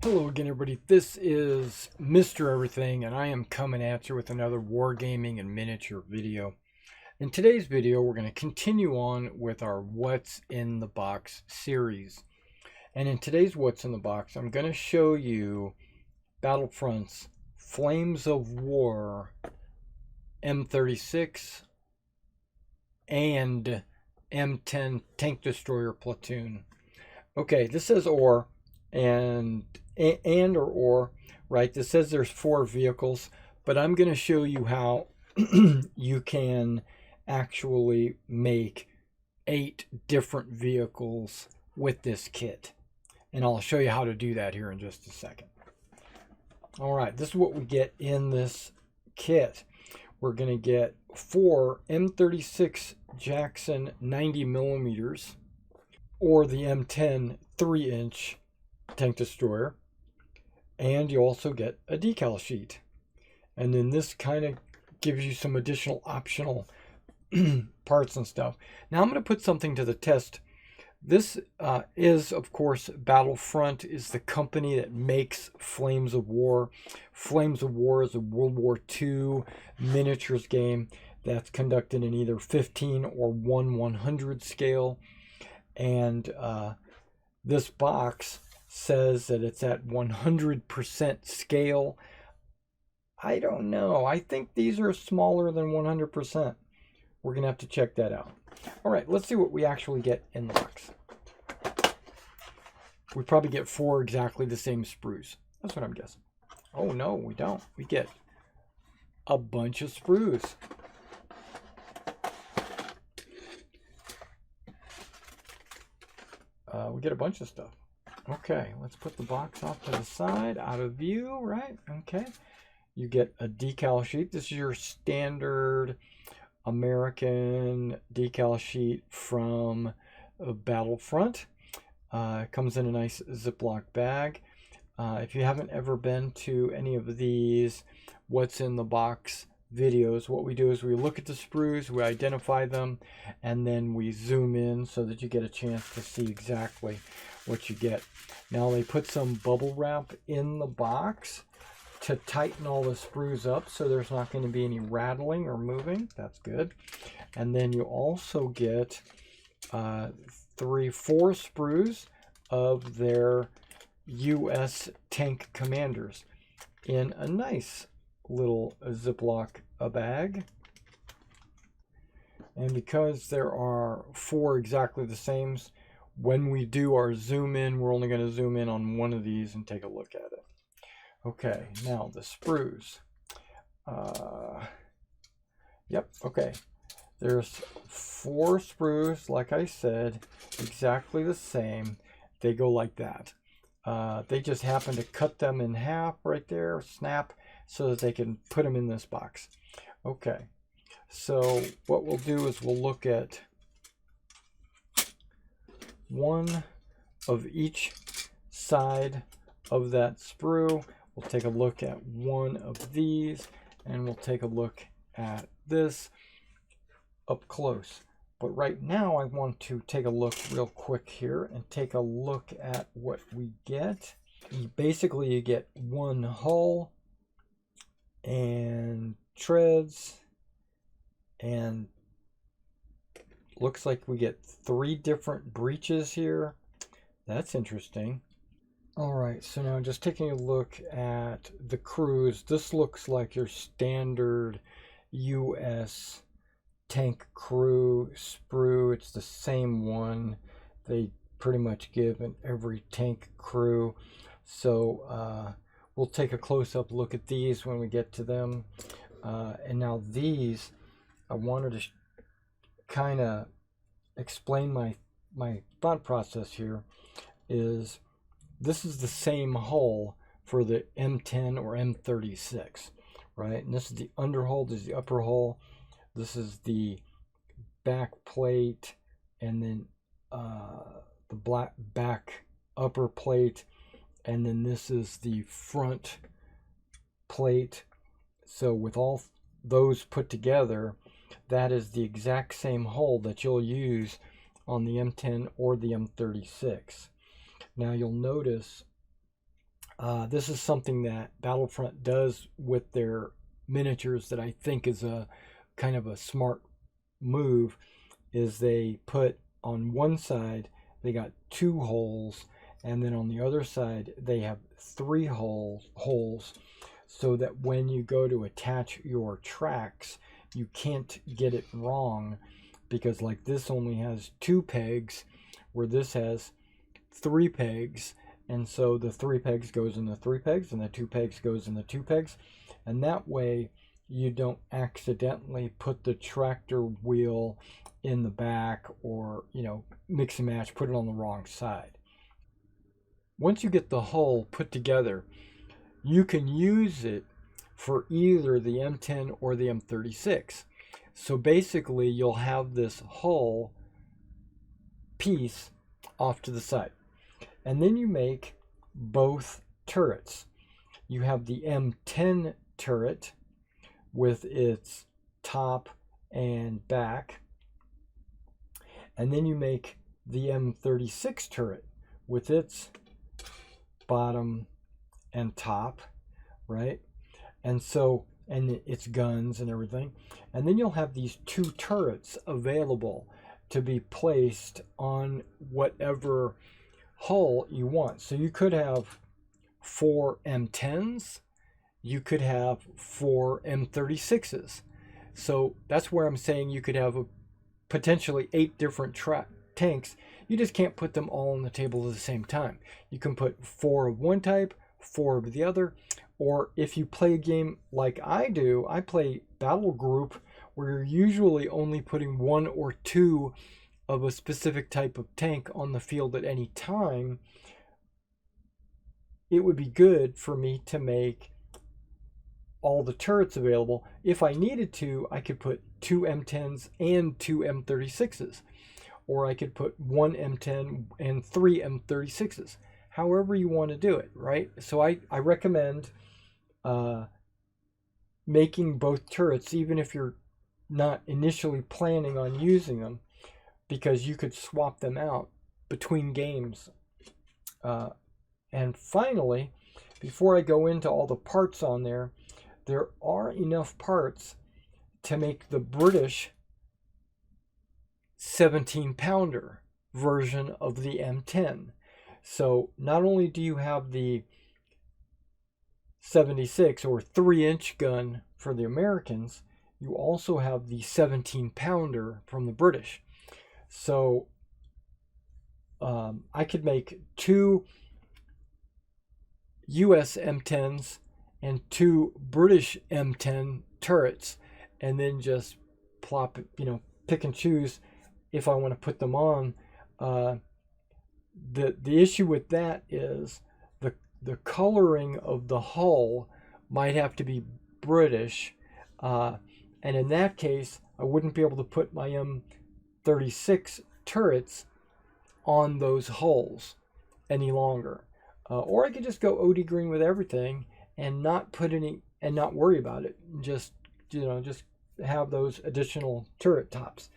Hello again, everybody. This is Mr. Everything, and I am coming at you with another Wargaming and miniature video. In today's video, we're going to continue on with our What's in the Box series. And in today's What's in the Box, I'm going to show you Battlefront's Flames of War M36 and M10 Tank Destroyer Platoon. Okay, this says or, or, right? This says there's 4 vehicles, but I'm going to show you how you can actually make 8 different vehicles with this kit. And I'll show you how to do that here in just a second. All right, this is what we get in this kit. We're going to get 4 M36 Jackson 90 millimeters, or the M10 3-inch tank destroyer, and you also get a decal sheet. And then this kind of gives you some additional optional parts and stuff. Now I'm going to put something to the test. This is, of course, Battlefront is the company that makes Flames of War. Flames of War is a World War II miniatures game that's conducted in either 15 or 1/100 scale. And this box says that it's at 100% scale. I don't know. I think these are smaller than 100%. We're going to have to check that out. All right, let's see what we actually get in the box. We probably get 4 exactly the same sprues. That's what I'm guessing. Oh, no, we don't. We get a bunch of sprues. We get a bunch of stuff. Okay, let's put the box off to the side, out of view, right? Okay. You get a decal sheet. This is your standard American decal sheet from Battlefront. It comes in a nice Ziploc bag. If you haven't ever been to any of these What's in the Box videos, what we do is we look at the sprues, we identify them, and then we zoom in so that you get a chance to see exactly what you get. Now they put some bubble wrap in the box to tighten all the sprues up so there's not going to be any rattling or moving. That's good. And then you also get 4 sprues of their US tank commanders in a nice little Ziploc bag. And because there are 4 exactly the same, when we do our zoom in, we're only going to zoom in on one of these and take a look at it. Okay, now the sprues. Yep, okay. There's 4 sprues, like I said, exactly the same. They go like that. They just happen to cut them in half right there, snap, so that they can put them in this box. Okay, so what we'll do is we'll look at one of each side of that sprue. We'll take a look at one of these, and we'll take a look at this up close. But right now I want to take a look real quick here and take a look at what we get. Basically you get one hull and treads, and looks like we get 3 different breeches here. That's interesting. All right, so now just taking a look at the crews, this looks like your standard US tank crew sprue. It's the same one they pretty much give in every tank crew. So we'll take a close-up look at these when we get to them. And now these, I wanted to kind of explain my thought process here. Is this is the same hull for the M10 or M36, right? And this is the underhull, this is the upper hull, this is the back plate, and then the black back upper plate, and then this is the front plate. So with all those put together, that is the exact same hull that you'll use on the M10 or the M36. Now you'll notice This is something that Battlefront does with their miniatures that I think is a kind of a smart move, is they put on one side they got 2 holes, and then on the other side they have 3 holes, so that when you go to attach your tracks you can't get it wrong, because like this only has 2 pegs where this has 3 pegs, and so the 3 pegs goes in the 3 pegs and the 2 pegs goes in the 2 pegs, and that way you don't accidentally put the tractor wheel in the back, or mix and match, put it on the wrong side. Once you get the hull put together, you can use it for either the M10 or the M36. So basically you'll have this hull piece off to the side, and then you make both turrets. You have the M10 turret with its top and back, and then you make the M36 turret with its bottom and top, right? And its guns and everything. And then you'll have these 2 turrets available to be placed on whatever hull you want. So you could have 4 M10s, you could have 4 M36s. So that's where I'm saying you could have potentially 8 different tanks. You just can't put them all on the table at the same time. You can put 4 of one type, 4 of the other, or if you play a game like I do, I play Battle Group, where you're usually only putting 1 or 2 of a specific type of tank on the field at any time. It would be good for me to make all the turrets available. If I needed to, I could put 2 M10s and 2 M36s, or I could put 1 M10 and 3 M36s. However you want to do it, right? So I recommend making both turrets, even if you're not initially planning on using them, because you could swap them out between games. And finally, before I go into all the parts on there are enough parts to make the British 17-pounder version of the M10. So not only do you have the 76 or 3-inch gun for the Americans, you also have the 17-pounder from the British. So I could make 2 US M10s and 2 British M10 turrets, and then just plop it, pick and choose if I want to put them on. The issue with that is the coloring of the hull might have to be British, and in that case I wouldn't be able to put my M36 turrets on those hulls any longer. Or I could just go OD green with everything and not put any, and not worry about it. Just have those additional turret tops.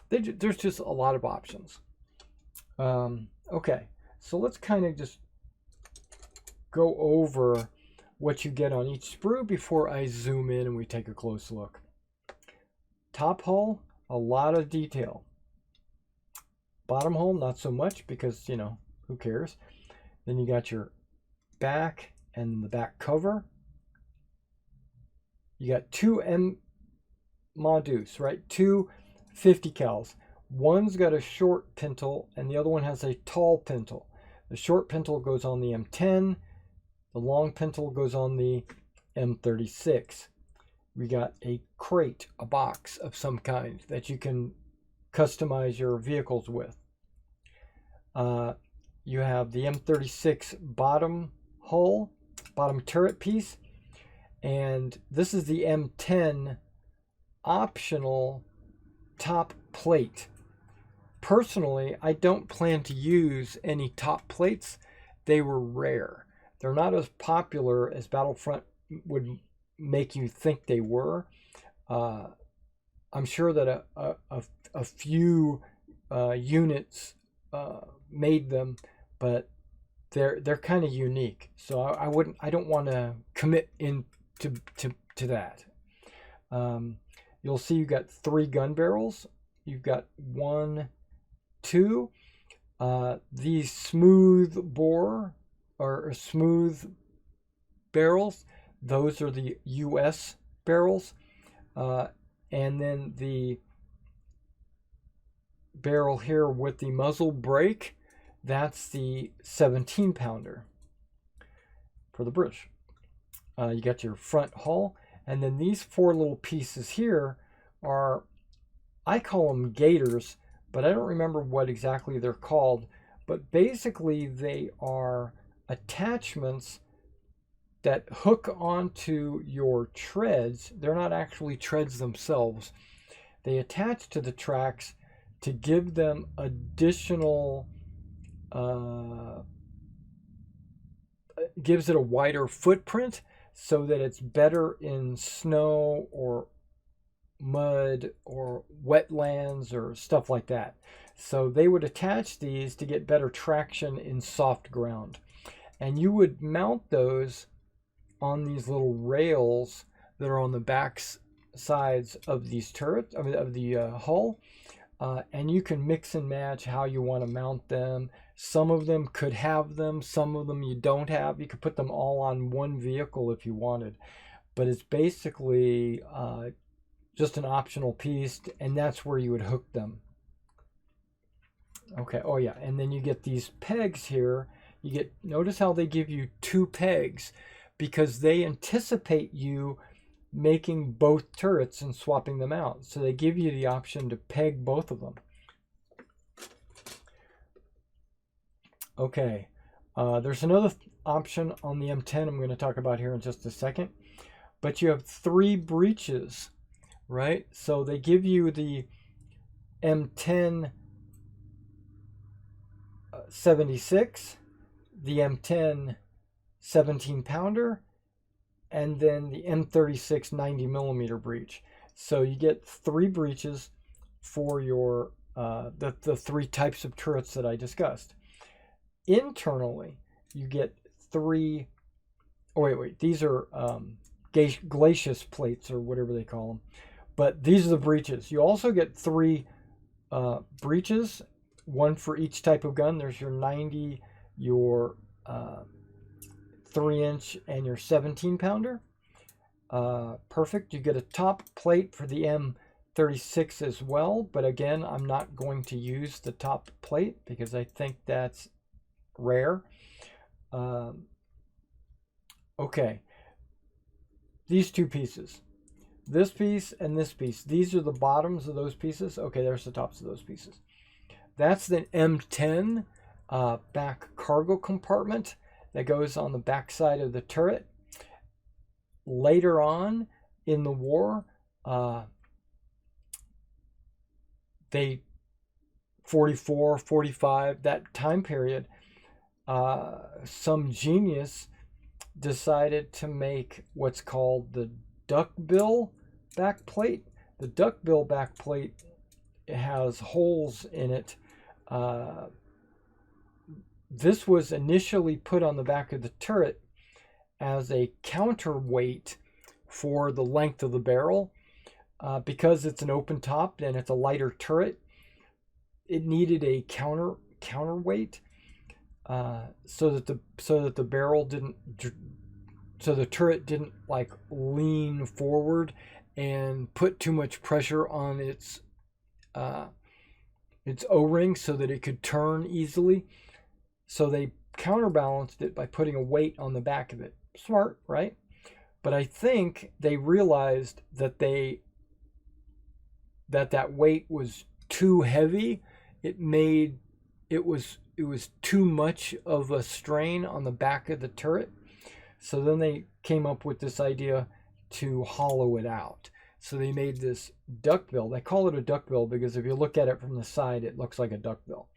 There's just a lot of options. Okay, so let's kind of just go over what you get on each sprue before I zoom in and we take a close look. Top hull, a lot of detail. Bottom hull, not so much, because who cares. Then you got your back and the back cover. You got 2 M Modus, right? 2 50 cals. One's got a short pintle and the other one has a tall pintle. The short pintle goes on the M10. The long pintle goes on the M36. We got a crate, a box of some kind that you can customize your vehicles with. You have the M36 bottom hull, bottom turret piece, and this is the M10 optional top plate. Personally, I don't plan to use any top plates. They were rare. They're not as popular as Battlefront would make you think they were. I'm sure that a few units made them, but they're kind of unique. So I don't want to commit to that. You'll see you've got 3 gun barrels. You've got 1, 2. These smooth bore or smooth barrels, those are the US barrels. And then the barrel here with the muzzle brake, that's the 17 pounder for the British. You got your front hull, and then these 4 little pieces here are, I call them gators, but I don't remember what exactly they're called. But basically they are attachments that hook onto your treads. They're not actually treads themselves. They attach to the tracks to give them additional, gives it a wider footprint so that it's better in snow or mud or wetlands or stuff like that. So they would attach these to get better traction in soft ground. And you would mount those on these little rails that are on the back sides of these turrets, of the hull. And you can mix and match how you want to mount them. Some of them could have them, some of them you don't have. You could put them all on one vehicle if you wanted. But it's basically just an optional piece, and that's where you would hook them. Okay, oh yeah, and then you get these pegs here. You get, notice how they give you 2 pegs, because they anticipate you making both turrets and swapping them out. So they give you the option to peg both of them. Okay, there's another option on the M10 I'm going to talk about here in just a second. But you have 3 breeches, right? So they give you the M10 76, the M10 17 pounder, and then the M36 90 millimeter breech. So you get 3 breeches for your the 3 types of turrets that I discussed. Internally, you get 3. Oh wait, these are glacis plates or whatever they call them. But these are the breeches. You also get 3 breeches, 1 for each type of gun. There's your 90, your 3-inch, and your 17 pounder. Perfect. You get a top plate for the M36 as well, but again, I'm not going to use the top plate because I think that's rare. Okay, these 2 pieces, this piece and this piece, these are the bottoms of those pieces. Okay, there's the tops of those pieces. That's the M10 back cargo compartment that goes on the back side of the turret. Later on in the war, they 44, 45, that time period, some genius decided to make what's called the duckbill backplate. The duckbill backplate has holes in it. This was initially put on the back of the turret as a counterweight for the length of the barrel. Because it's an open top and it's a lighter turret, it needed a counterweight so that the barrel didn't, so the turret didn't like lean forward and put too much pressure on its O-ring so that it could turn easily. So they counterbalanced it by putting a weight on the back of it. Smart, right? But I think they realized that that weight was too heavy. It was too much of a strain on the back of the turret. So then they came up with this idea to hollow it out. So they made this duckbill. They call it a duckbill because if you look at it from the side, it looks like a duckbill.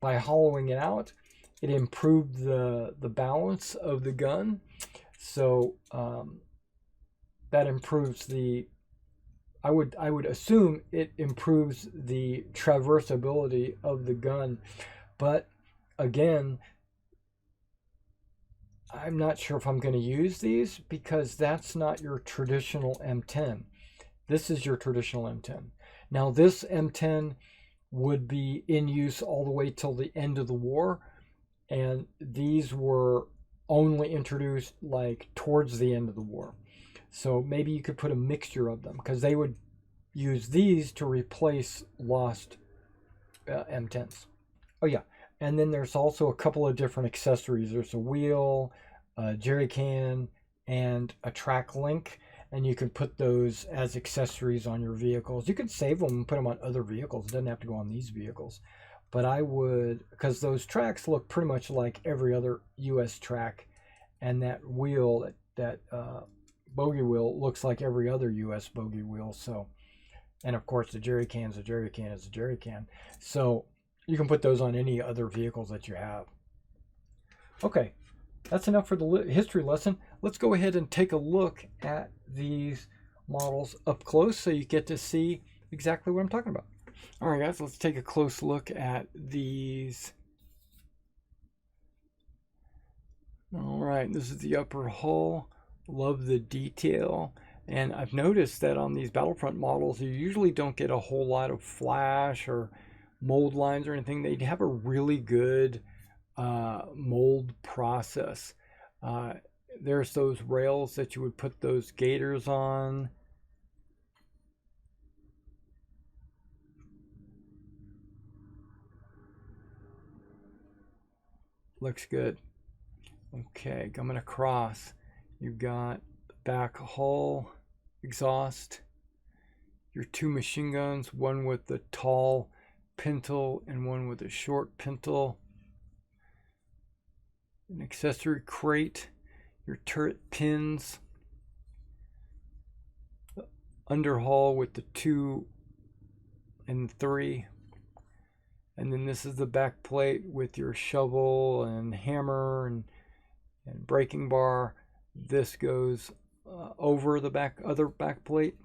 By hollowing it out, it improved the balance of the gun. So that improves the, I would assume it improves the traversability of the gun. But again, I'm not sure if I'm going to use these because that's not your traditional M10. This is your traditional M10. Now this M10 would be in use all the way till the end of the war, and these were only introduced like towards the end of the war. So maybe you could put a mixture of them because they would use these to replace lost M10s. Oh yeah, and then there's also a couple of different accessories. There's a wheel, a jerry can, and a track link, and you can put those as accessories on your vehicles. You can save them and put them on other vehicles. It doesn't have to go on these vehicles. But I would, because those tracks look pretty much like every other U.S. track, and that wheel, that bogey wheel, looks like every other U.S. bogey wheel. So, and of course the jerry can is a jerry can is a jerry can. So you can put those on any other vehicles that you have. Okay, that's enough for the history lesson. Let's go ahead and take a look at these models up close so you get to see exactly what I'm talking about. All right, guys, let's take a close look at these. All right, this is the upper hull. Love the detail. And I've noticed that on these Battlefront models, you usually don't get a whole lot of flash or mold lines or anything. They have a really good mold process. There's those rails that you would put those gaiters on. Looks good. Okay, coming across, you've got the back hull exhaust, your two machine guns, one with the tall pintle and one with a short pintle, an accessory crate, your turret pins, underhull with the 2 and 3, and then this is the back plate with your shovel and hammer and braking bar. This goes over the other back plate.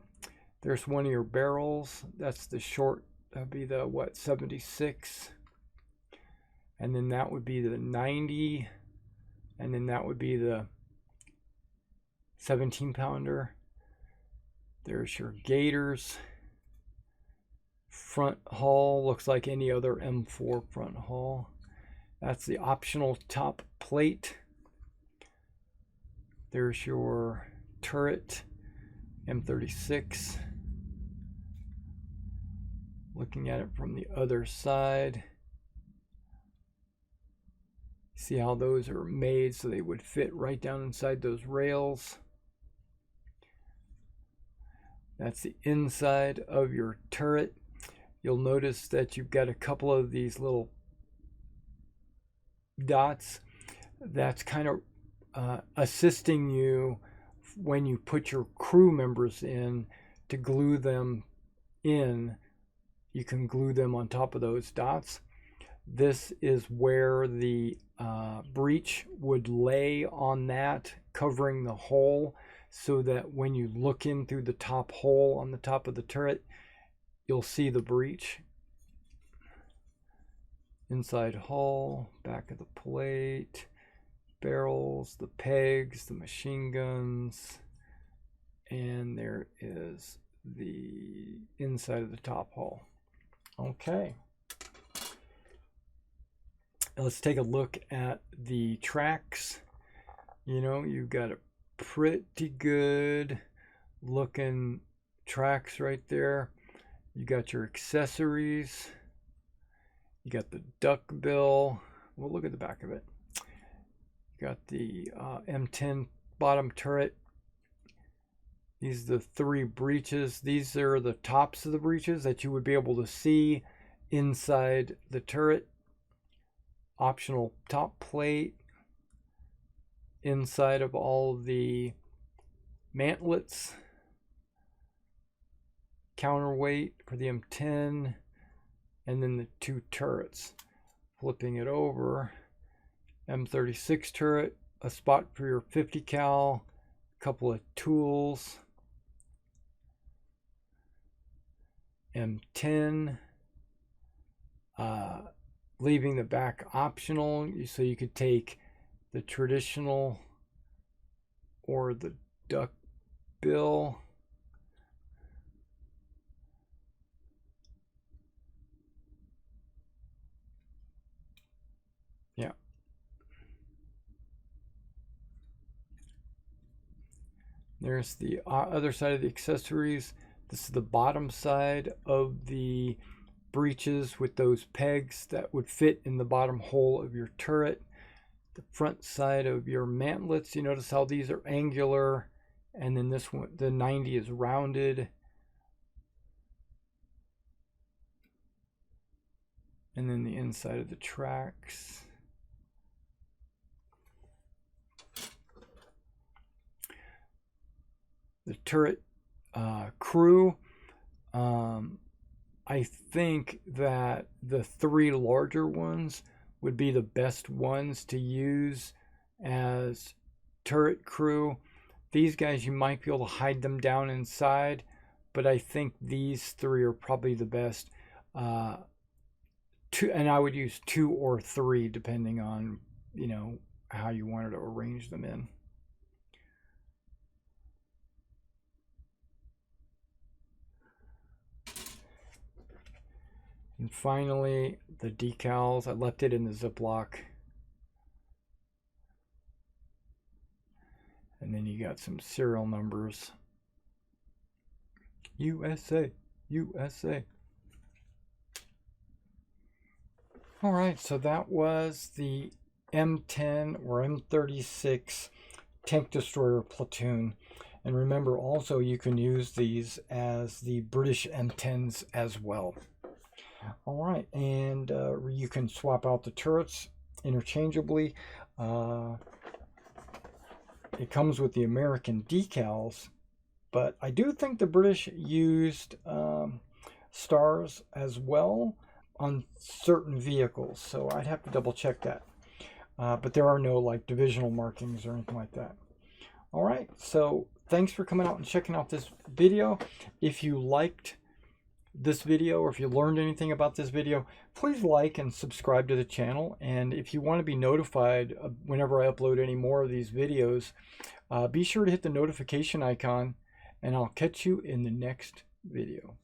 There's one of your barrels. That's the short. That'd be the 76, and then that would be the 90, and then that would be the 17-pounder. There's your gaiters. Front hull looks like any other M4 front hull. That's the optional top plate. There's your turret, M36. Looking at it from the other side. See how those are made so they would fit right down inside those rails. That's the inside of your turret. You'll notice that you've got a couple of these little dots. That's kind of assisting you when you put your crew members in to glue them in. You can glue them on top of those dots. This is where the breech would lay on that, covering the hole, so that when you look in through the top hole on the top of the turret, you'll see the breech. Inside hull, back of the plate, barrels, the pegs, the machine guns, and there is the inside of the top hull. Okay. Let's take a look at the tracks. You know, you've got a pretty good looking tracks right there. You got your accessories. You got the duck bill. We'll look at the back of it. You got the M10 bottom turret. These are the 3 breeches. These are the tops of the breeches that you would be able to see inside the turret. Optional top plate. Inside of all the mantlets. Counterweight for the M10. And then the 2 turrets. Flipping it over. M36 turret. A spot for your 50 cal. A couple of tools. M10, leaving the back optional, so you could take the traditional or the duck bill. Yeah. There's the other side of the accessories. This is the bottom side of the breeches with those pegs that would fit in the bottom hole of your turret. The front side of your mantlets, you notice how these are angular, and then this one, the 90, is rounded. And then the inside of the tracks. The turret crew, I think that the 3 larger ones would be the best ones to use as turret crew. These guys, you might be able to hide them down inside, but I think these 3 are probably the best. And I would use 2 or 3 depending on, you know, how you wanted to arrange them in. And finally, the decals. I left it in the Ziploc. And then you got some serial numbers. USA, USA. All right, so that was the M10 or M36 tank destroyer platoon. And remember also, you can use these as the British M10s as well. All right, and you can swap out the turrets interchangeably. It comes with the American decals, but I do think the British used stars as well on certain vehicles, so I'd have to double check that. But there are no like divisional markings or anything like that. All right, so thanks for coming out and checking out this video. If you liked this video, or if you learned anything about this video, please like and subscribe to the channel. And if you want to be notified whenever I upload any more of these videos, be sure to hit the notification icon, and I'll catch you in the next video.